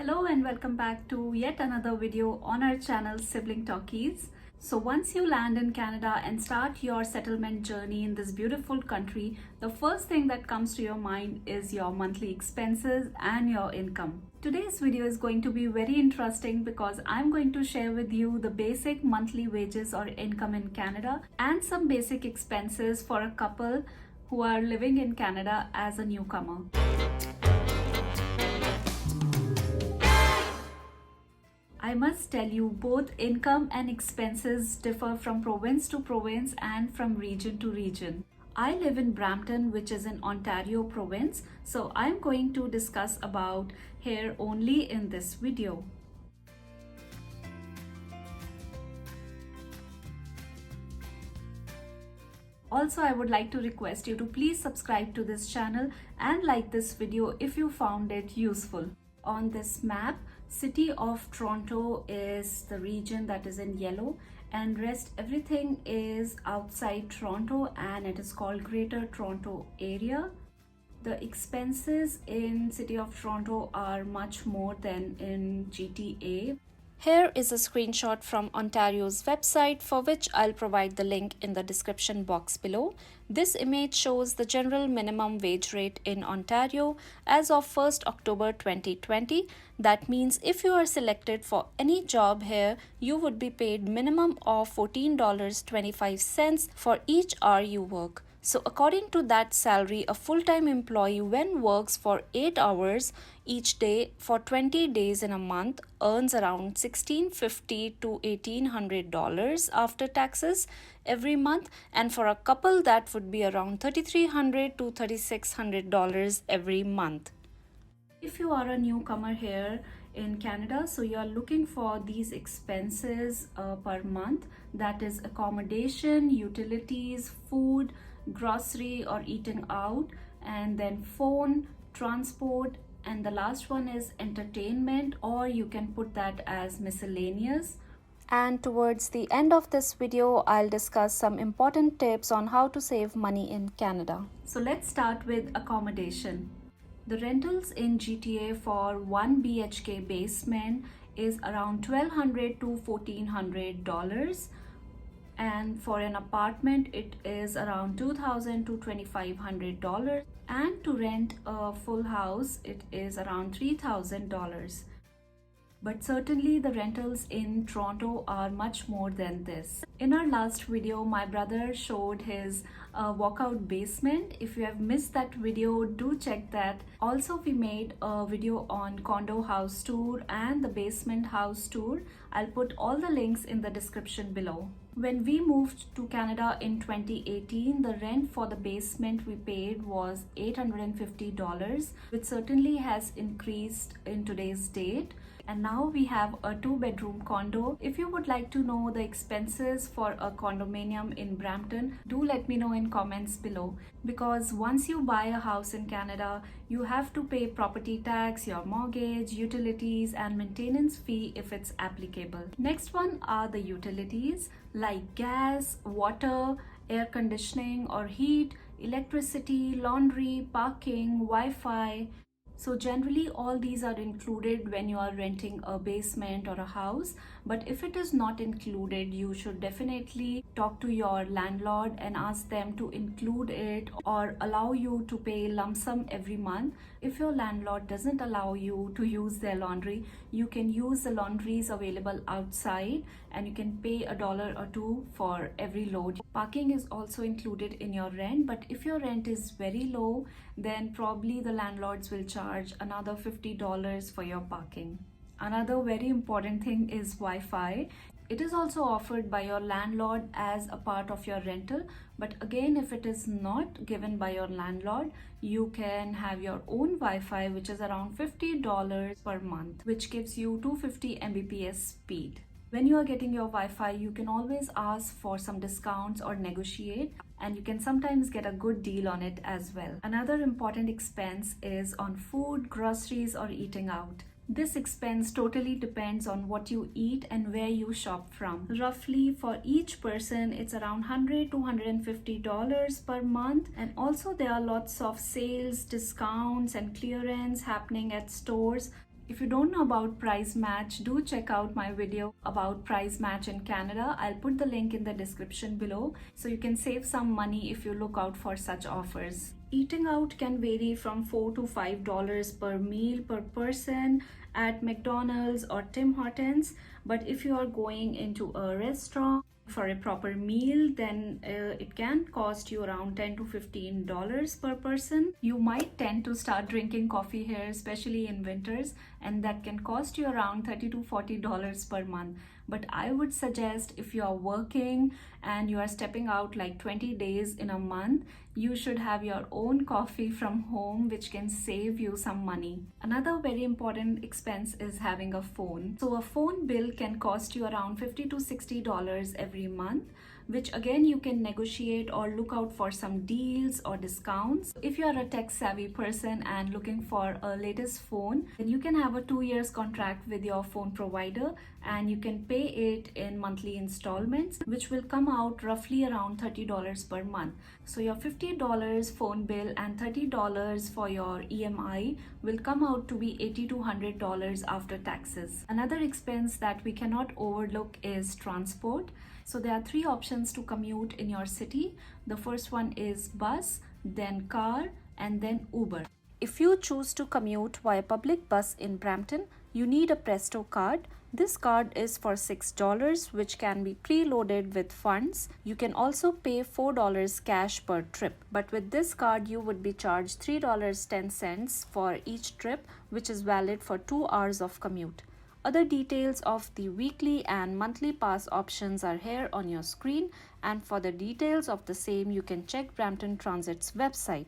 Hello and welcome back to yet another video on our channel Sibling Talkies. So once you land in Canada and start your settlement journey in this beautiful country, the first thing that comes to your mind is your monthly expenses and your income. Today's video is going to be very interesting because I'm going to share with you the basic monthly wages or income in Canada and some basic expenses for a couple who are living in Canada as a newcomer. I must tell you, both income and expenses differ from province to province and from region to region. I live in Brampton, which is in Ontario province, so I'm going to discuss about here only in this video. Also, I would like to request you to please subscribe to this channel and like this video if you found it useful. On this map, City of Toronto is the region that is in yellow, and rest everything is outside Toronto and it is called Greater Toronto Area. The expenses in City of Toronto are much more than in GTA. Here is a screenshot from Ontario's website, for which I'll provide the link in the description box below. This image shows the general minimum wage rate in Ontario as of 1st October 2020. That means if you are selected for any job here, you would be paid minimum of $14.25 for each hour you work. So according to that salary, a full-time employee when works for 8 hours each day for 20 days in a month earns around $1,650 to $1,800 after taxes every month, and for a couple that would be around $3,300 to $3,600 every month. If you are a newcomer here in Canada, so you are looking for these expenses per month, that is accommodation, utilities, food, grocery or eating out, and then phone, transport, and the last one is entertainment, or you can put that as miscellaneous. And towards the end of this video, I'll discuss some important tips on how to save money in Canada. So let's start with accommodation. The rentals in GTA for 1 BHK basement is around $1,200 to $1,400. And for an apartment it is around $2,000 to $2,500, and to rent a full house it is around $3,000. But certainly the rentals in Toronto are much more than this. In our last video, my brother showed his walkout basement. If you have missed that video, do check that. Also, we made a video on condo house tour and the basement house tour. I'll put all the links in the description below. When we moved to Canada in 2018, the rent for the basement we paid was $850, which certainly has increased in today's date. And now we have a 2-bedroom condo. If you would like to know the expenses for a condominium in Brampton, do let me know in comments below. Because once you buy a house in Canada, you have to pay property tax, your mortgage, utilities, and maintenance fee if it's applicable. Next one are the utilities like gas, water, air conditioning or heat, electricity, laundry, parking, Wi-Fi. So generally all these are included when you are renting a basement or a house, but if it is not included, you should definitely talk to your landlord and ask them to include it or allow you to pay lump sum every month. If your landlord doesn't allow you to use their laundry, you can use the laundries available outside and you can pay $1 or $2 for every load. Parking is also included in your rent, but if your rent is very low, then probably the landlords will charge another $50 for your parking. Another very important thing is Wi-Fi. It is also offered by your landlord as a part of your rental, but again, if it is not given by your landlord, you can have your own Wi-Fi, which is around $50 per month, which gives you 250 Mbps speed. When you are getting your Wi-Fi, you can always ask for some discounts or negotiate, and you can sometimes get a good deal on it as well. Another important expense is on food, groceries, or eating out. This expense totally depends on what you eat and where you shop from. Roughly for each person, it's around $100 to $150 per month. And also there are lots of sales, discounts, and clearance happening at stores. If you don't know about price match, do check out my video about price match in Canada. I'll put the link in the description below so you can save some money if you look out for such offers. Eating out can vary from $4 to $5 per meal per person at McDonald's or Tim Hortons, but if you are going into a restaurant for a proper meal, then it can cost you around $10 to $15 per person. You might tend to start drinking coffee here, especially in winters, and that can cost you around $30 to $40 per month. But I would suggest if you are working and you are stepping out like 20 days in a month, you should have your own coffee from home, which can save you some money. Another very important expense is having a phone. So a phone bill can cost you around $50 to $60 every month, which again you can negotiate or look out for some deals or discounts. If you are a tech savvy person and looking for a latest phone, then you can have a 2 years contract with your phone provider and you can pay it in monthly installments, which will come out roughly around $30 per month. So your $50 phone bill and $30 for your EMI will come out to be $80 to $100 after taxes. Another expense that we cannot overlook is transport. So there are 3 options to commute in your city. The first one is bus, then car, and then Uber. If you choose to commute via public bus in Brampton, you need a Presto card. This card is for $6, which can be preloaded with funds. You can also pay $4 cash per trip. But with this card, you would be charged $3.10 for each trip, which is valid for 2 hours of commute. Other details of the weekly and monthly pass options are here on your screen, and for the details of the same, you can check Brampton Transit's website.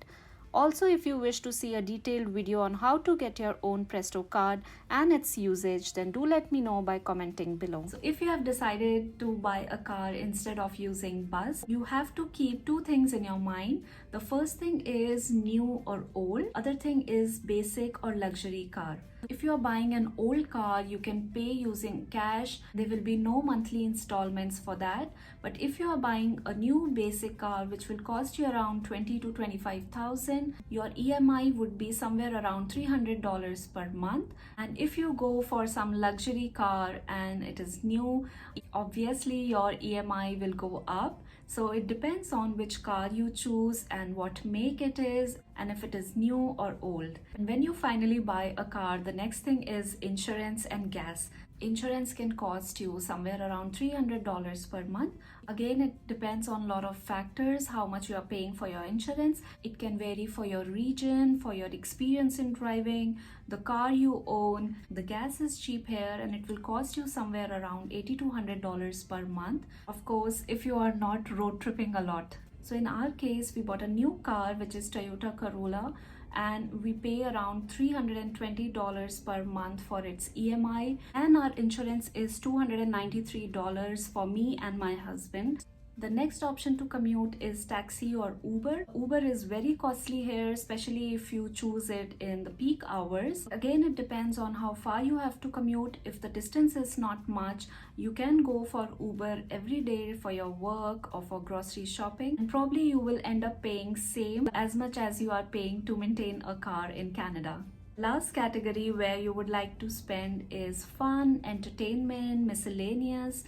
Also, if you wish to see a detailed video on how to get your own Presto card and its usage, then do let me know by commenting below. So if you have decided to buy a car instead of using bus, you have to keep 2 things in your mind. The first thing is new or old. Other thing is basic or luxury car. If you are buying an old car, you can pay using cash. There will be no monthly installments for that. But if you are buying a new basic car, which will cost you around $20,000 to $25,000, your EMI would be somewhere around $300 per month. And if you go for some luxury car and it is new, obviously your EMI will go up. So it depends on which car you choose and what make it is, and if it is new or old. And when you finally buy a car, the next thing is insurance and gas. Insurance can cost you somewhere around $300 per month. Again, it depends on a lot of factors, how much you are paying for your insurance. It can vary for your region, for your experience in driving, the car you own. The gas is cheap here and it will cost you somewhere around $80 to $100 per month. Of course, if you are not road tripping a lot. So in our case, we bought a new car, which is Toyota Corolla, and we pay around $320 per month for its EMI, and our insurance is $293 for me and my husband. The next option to commute is taxi or Uber. Uber is very costly here, especially if you choose it in the peak hours. Again, it depends on how far you have to commute. If the distance is not much, you can go for Uber every day for your work or for grocery shopping, and probably you will end up paying same as much as you are paying to maintain a car in Canada. Last category where you would like to spend is fun, entertainment, miscellaneous.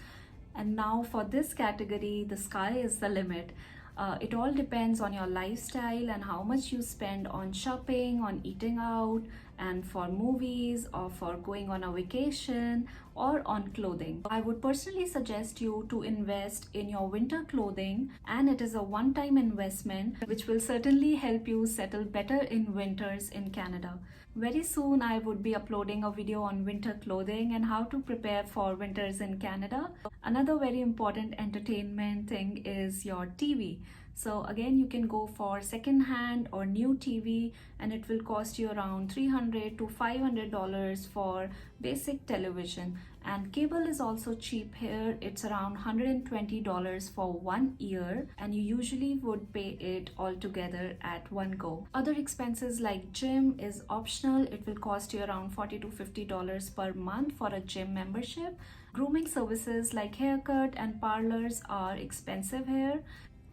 And now for this category, the sky is the limit. It all depends on your lifestyle and how much you spend on shopping, on eating out, and for movies, or for going on a vacation, or on clothing. I would personally suggest you to invest in your winter clothing, and it is a one-time investment which will certainly help you settle better in winters in Canada. Very soon I would be uploading a video on winter clothing and how to prepare for winters in Canada. Another very important entertainment thing is your TV. So again, you can go for second-hand or new TV, and it will cost you around $300 to $500 for basic television. And cable is also cheap here. It's around $120 for 1 year, and you usually would pay it all together at one go. Other expenses like gym is optional. It will cost you around $40 to $50 per month for a gym membership. Grooming services like haircut and parlors are expensive here.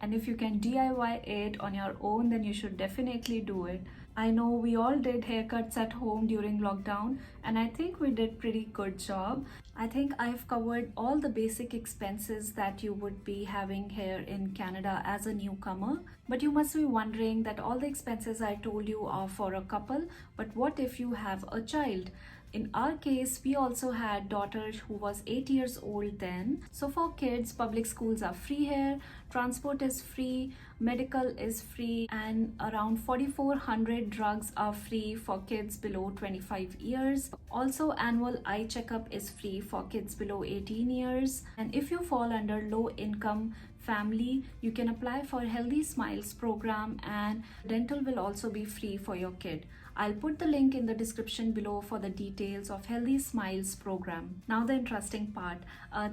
And if you can DIY it on your own, then you should definitely do it. I know we all did haircuts at home during lockdown, and I think we did pretty good job. I think I've covered all the basic expenses that you would be having here in Canada as a newcomer. But you must be wondering that all the expenses I told you are for a couple, but what if you have a child? In our case, we also had daughter who was 8 years old then. So for kids, public schools are free here, transport is free, medical is free, and around 4,400 drugs are free for kids below 25 years. Also, annual eye checkup is free for kids below 18 years. And if you fall under low income family, you can apply for Healthy Smiles program, and dental will also be free for your kid. I'll put the link in the description below for the details of Healthy Smiles program. Now the interesting part.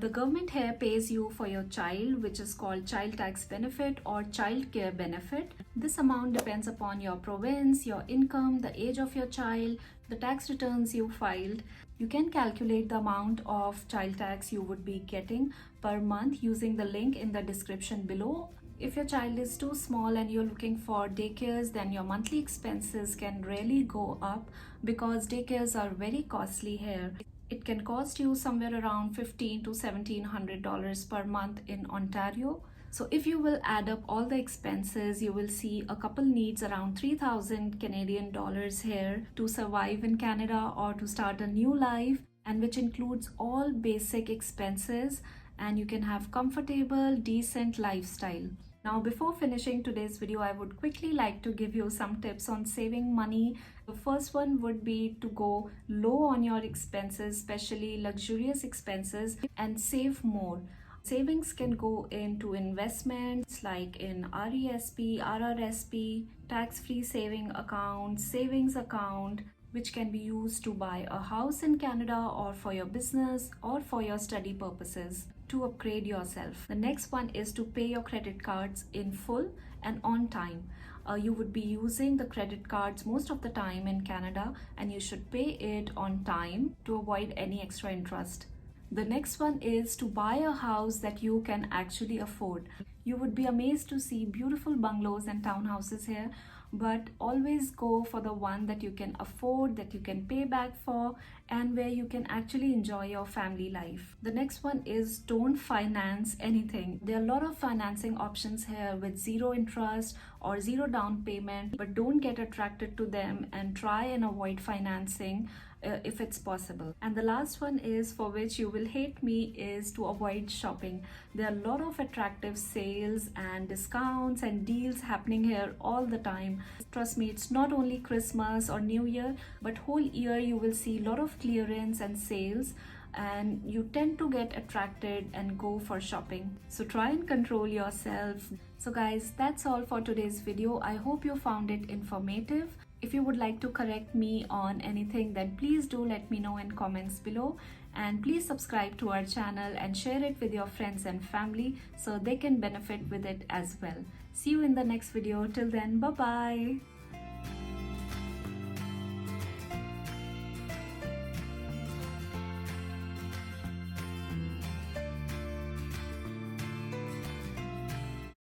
The government here pays you for your child, which is called child tax benefit or child care benefit. This amount depends upon your province, your income, the age of your child, the tax returns you filed. You can calculate the amount of child tax you would be getting per month using the link in the description below. If your child is too small and you're looking for daycares, then your monthly expenses can really go up because daycares are very costly here. It can cost you somewhere around $1,500 to $1,700 per month in Ontario. So if you will add up all the expenses, you will see a couple needs around 3,000 Canadian dollars here to survive in Canada or to start a new life, and which includes all basic expenses, and you can have comfortable, decent lifestyle. Now, before finishing today's video, I would quickly like to give you some tips on saving money. The first one would be to go low on your expenses, especially luxurious expenses, and save more. Savings can go into investments like in RESP, RRSP, tax-free saving account, savings account, which can be used to buy a house in Canada or for your business or for your study purposes to upgrade yourself. The next one is to pay your credit cards in full and on time. You would be using the credit cards most of the time in Canada, and you should pay it on time to avoid any extra interest. The next one is to buy a house that you can actually afford. You would be amazed to see beautiful bungalows and townhouses here, but always go for the one that you can afford, that you can pay back for, and where you can actually enjoy your family life. The next one is don't finance anything. There are a lot of financing options here with zero interest or zero down payment, but don't get attracted to them and try and avoid financing if it's possible. And the last one is, for which you will hate me, is to avoid shopping. There are a lot of attractive sales and discounts and deals happening here all the time. Trust me, it's not only Christmas or New Year, but whole year you will see a lot of clearance and sales, and you tend to get attracted and go for shopping. So try and control yourself. So guys, that's all for today's video. I hope you found it informative. If you would like to correct me on anything, then please do let me know in comments below, and please subscribe to our channel and share it with your friends and family so they can benefit with it as well. See you in the next video. Till then, bye bye.